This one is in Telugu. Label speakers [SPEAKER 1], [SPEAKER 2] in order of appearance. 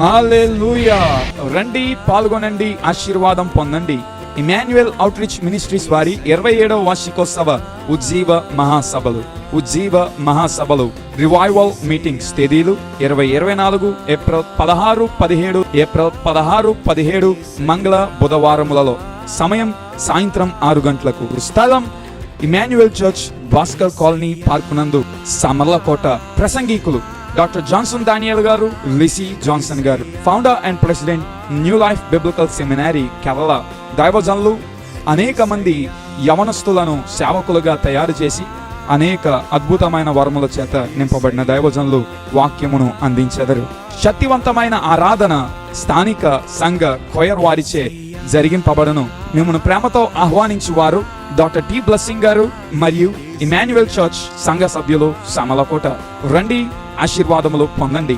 [SPEAKER 1] హల్లెలూయా. రండి, పాల్గొనండి, ఆశీర్వాదం పొందండి. ఇమాన్యుయల్ అవుట్ రీచ్ మినిస్ట్రీస్ వారి 27వ వార్షికోత్సవ ఉజ్జీవ మహాసభలు రివైవల్ మీటింగ్స్ తేదీలు 2024 ఏప్రిల్ 16-17 మంగళ బుధవారములలో. సమయం సాయంత్రం 6 గంటలకు. స్థలం ఇమాన్యుయల్ చర్చ్, భాస్కర్ కాలనీ, పార్కునందు, సమర్లకోట. ప్రసంగికులు డాక్టర్ జాన్సన్ దానియల్ గారు, లిసీ జాన్సన్ గారు, founder and president new life biblical seminary Kerala. దైవజనులు అనేక మంది యవనస్తులను సేవకులుగా తయారు చేసి అనేక అద్భుతమైన వరముల చేత నింపబడిన దైవజనులు వాక్యమును అందించెదరు. శక్తివంతమైన ఆరాధన స్థానిక సంఘ కొయర్ వారిచే జరిగింపబడును. మిమ్మల్ని ప్రేమతో ఆహ్వానించువారు డాక్టర్ టి బ్లెస్సింగ్ గారు మరియు ఇమాన్యుయల్ చర్చ్ సంఘ సభ్యులు, సమలకోట. రండి, ఆశీర్వాదములు పొందండి.